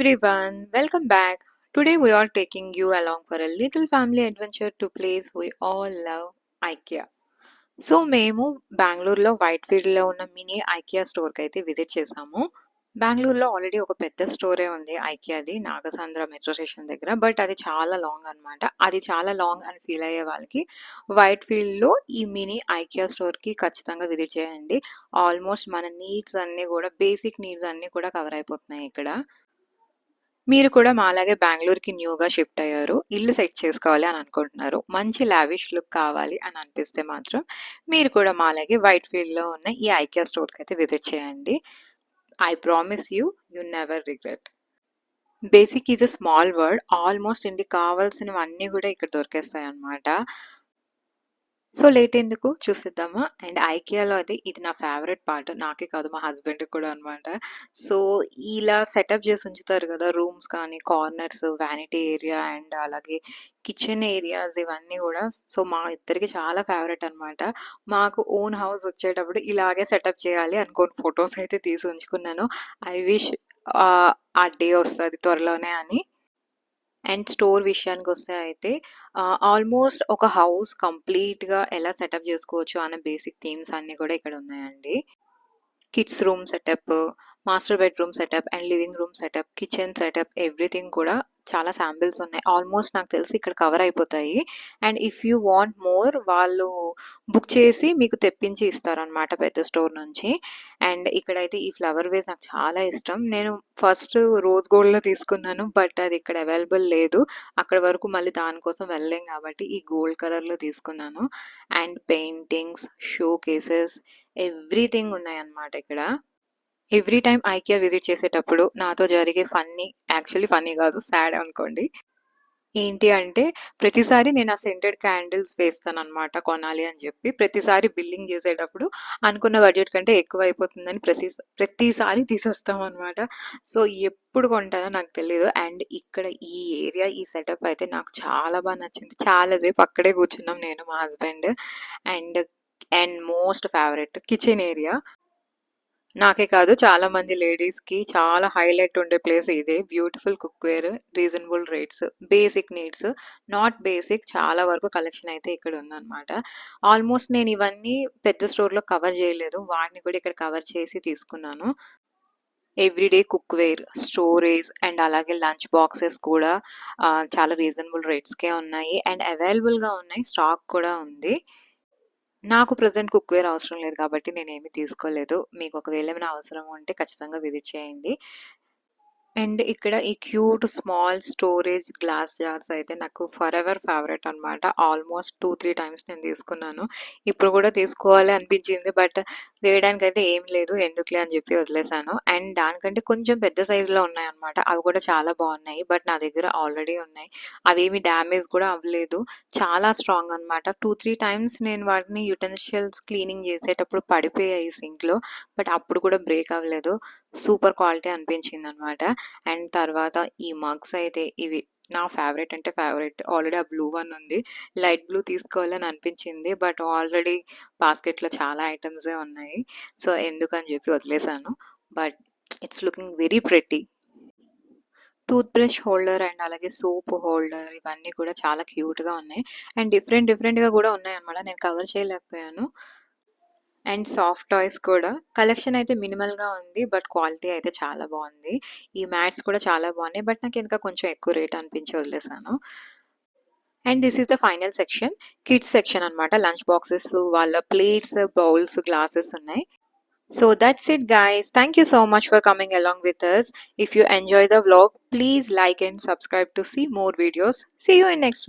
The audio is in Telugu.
everyone, welcome back. Today we are taking you along for a little family adventure to place we all love, IKEA. So మేము బెంగళూరులో వైట్ ఫీల్డ్లో ఉన్న మినీ ఐకియా స్టోర్కి అయితే విజిట్ చేసాము. బెంగళూరులో ఆల్రెడీ ఒక పెద్ద స్టోరే ఉంది ఐకియాది నాగసాంధ్ర మెట్రో స్టేషన్ దగ్గర. బట్ అది చాలా లాంగ్ అనమాట. అది చాలా లాంగ్ అని ఫీల్ అయ్యే వాళ్ళకి వైట్ ఫీల్డ్లో ఈ మినీ ఐకియా స్టోర్కి ఖచ్చితంగా విజిట్ చేయండి. ఆల్మోస్ట్ మన నీడ్స్ అన్నీ కూడా బేసిక్ నీడ్స్ అన్నీ కూడా కవర్ అయిపోతున్నాయి ఇక్కడ. మీరు కూడా మాలాగే బెంగళూరుకి న్యూగా షిఫ్ట్ అయ్యారు, ఇల్లు సెట్ చేసుకోవాలి అని అనుకుంటున్నారు, మంచి లావిష్ లుక్ కావాలి అని అనిపిస్తే మాత్రం మీరు కూడా మాలాగే వైట్ ఫీల్డ్లో ఉన్న ఈ ఐకియా స్టోర్కి అయితే విజిట్ చేయండి. I promise you never regret. Basic is a small word. Almost ఇంటికి కావాల్సినవన్నీ కూడా ఇక్కడ దొరికేస్తాయి అన్నమాట. సో లేట్ ఎందుకు చూసేద్దామా. అండ్ ఐకియాలో అయితే ఇది నా ఫేవరెట్ పార్ట్, నాకే కాదు మా హస్బెండ్కి కూడా అనమాట. సో ఇలా సెటప్ చేసి ఉంచుతారు కదా రూమ్స్ కానీ కార్నర్స్, వ్యానిటీ ఏరియా అండ్ అలాగే కిచెన్ ఏరియాస్ ఇవన్నీ కూడా. సో మా ఇద్దరికి చాలా ఫేవరెట్ అనమాట. మాకు ఓన్ హౌస్ వచ్చేటప్పుడు ఇలాగే సెటప్ చేయాలి అనుకోని ఫొటోస్ అయితే తీసి ఉంచుకున్నాను. ఐ విష్ ఆ డే వస్తుంది త్వరలోనే అని. అండ్ స్టోర్ విషయానికి వస్తే అయితే ఆల్మోస్ట్ ఒక హౌస్ కంప్లీట్గా ఎలా సెటప్ చేసుకోవచ్చు అనే బేసిక్ థీమ్స్ అన్నీ కూడా ఇక్కడ ఉన్నాయండి. Kids room setup, master bedroom setup and living room setup, kitchen setup, everything కూడా చాలా శాంపిల్స్ ఉన్నాయి. ఆల్మోస్ట్ నాకు తెలిసి ఇక్కడ కవర్ అయిపోతాయి. And if you want more వాళ్ళు బుక్ చేసి మీకు తెప్పించి ఇస్తారనమాట పెద్ద స్టోర్ నుంచి. అండ్ ఇక్కడైతే ఈ ఫ్లవర్ వేస్ నాకు చాలా ఇష్టం. నేను ఫస్ట్ రోజ్ గోల్డ్లో తీసుకున్నాను, బట్ అది ఇక్కడ అవైలబుల్ లేదు. అక్కడ వరకు మళ్ళీ దానికోసం వెళ్ళలేం కాబట్టి ఈ గోల్డ్ కలర్లో తీసుకున్నాను. And paintings, show cases, everything ఉన్నాయన్నమాట ఇక్కడ. ఎవ్రీ టైం ఐకియా విజిట్ చేసేటప్పుడు నాతో జరిగే యాక్చువల్లీ ఫన్నీ కాదు, సాడ్ అనుకోండి. ఏంటి అంటే ప్రతిసారి నేను ఆ సెంటెడ్ క్యాండిల్స్ వేస్తాను అనమాట కొనాలి అని చెప్పి. ప్రతిసారి బిల్లింగ్ చేసేటప్పుడు అనుకున్న బడ్జెట్ కంటే ఎక్కువ అయిపోతుందని ప్రతిసారి తీసేస్తాం అనమాట. సో ఎప్పుడు కొంటానో నాకు తెలియదు. అండ్ ఇక్కడ ఈ ఏరియా, ఈ సెటప్ అయితే నాకు చాలా బాగా నచ్చింది. చాలాసేపు అక్కడే కూర్చున్నాం నేను, మా husband. And and most favourite kitchen area. నాకే కాదు చాలా మంది లేడీస్కి చాలా హైలైట్ ఉండే ప్లేస్ ఇదే. Beautiful cookware, reasonable rates, basic needs, not basic చాలా వరకు కలెక్షన్ అయితే ఇక్కడ ఉందన్నమాట. ఆల్మోస్ట్ నేను ఇవన్నీ పెద్ద స్టోర్లో కవర్ చేయలేదు, వాటిని కూడా ఇక్కడ కవర్ చేసి తీసుకున్నాను. ఎవ్రీడే కుక్వేర్, స్టోరేజ్ అండ్ అలాగే లంచ్ బాక్సెస్ కూడా చాలా రీజనబుల్ రేట్స్కే ఉన్నాయి అండ్ అవైలబుల్గా ఉన్నాయి, స్టాక్ కూడా ఉంది. నాకు ప్రెజెంట్ కుక్వేర్ అవసరం లేదు కాబట్టి నేనేమి తీసుకోలేదు. మీకు ఒకవేళ ఏమైనా అవసరం ఉంటే ఖచ్చితంగా విజిట్ చేయండి. అండ్ ఇక్కడ ఈ cute small storage glass jars అయితే నాకు ఫర్ ఎవర్ ఫేవరెట్ అనమాట. ఆల్మోస్ట్ 2-3 టైమ్స్ నేను తీసుకున్నాను. ఇప్పుడు కూడా తీసుకోవాలి అనిపించింది, బట్ వేయడానికి అయితే ఏం లేదు, ఎందుకులే అని చెప్పి వదిలేసాను. అండ్ దానికంటే కొంచెం పెద్ద సైజులో ఉన్నాయన్నమాట, అవి కూడా చాలా బాగున్నాయి. బట్ నా దగ్గర ఆల్రెడీ ఉన్నాయి, అవేమి డ్యామేజ్ కూడా అవ్వలేదు, చాలా స్ట్రాంగ్ అనమాట. 2-3 టైమ్స్ నేను వాటిని యుటెన్షియల్స్ క్లీనింగ్ చేసేటప్పుడు పడిపోయాయి సింక్లో, బట్ అప్పుడు కూడా బ్రేక్ అవ్వలేదు. సూపర్ క్వాలిటీ అనిపించింది అనమాట. అండ్ తర్వాత ఈ మగ్స్ అయితే ఇవి నా ఫేవరెట్ అంటే ఫేవరెట్. ఆల్రెడీ ఆ బ్లూ వన్ ఉంది, లైట్ బ్లూ తీసుకోవాలని అనిపించింది, బట్ ఆల్రెడీ బాస్కెట్లో చాలా ఐటమ్సే ఉన్నాయి. సో ఎందుకని చెప్పి వదిలేసాను. But it's looking very pretty. Tooth brush holder and అలాగే సోప్ హోల్డర్ ఇవన్నీ కూడా చాలా క్యూట్గా ఉన్నాయి. అండ్ డిఫరెంట్గా కూడా ఉన్నాయి అనమాట, నేను కవర్ చేయలేకపోయాను. అండ్ సాఫ్ట్ టాయ్స్ కూడా కలెక్షన్ అయితే మినిమల్గా ఉంది, బట్ క్వాలిటీ అయితే చాలా బాగుంది. ఈ మ్యాట్స్ కూడా చాలా బాగున్నాయి, బట్ నాకు ఇంకా కొంచెం ఎక్కువ రేట్ అనిపించి వదిలేసాను. And this is the final section, kids section అనమాట. లంచ్ బాక్సెస్, వాళ్ళ ప్లేట్స్, బౌల్స్, గ్లాసెస్ ఉన్నాయి. So that's it guys. Thank you so much for coming along with us. If you enjoy the vlog, please like and subscribe to see more videos. See you in next video.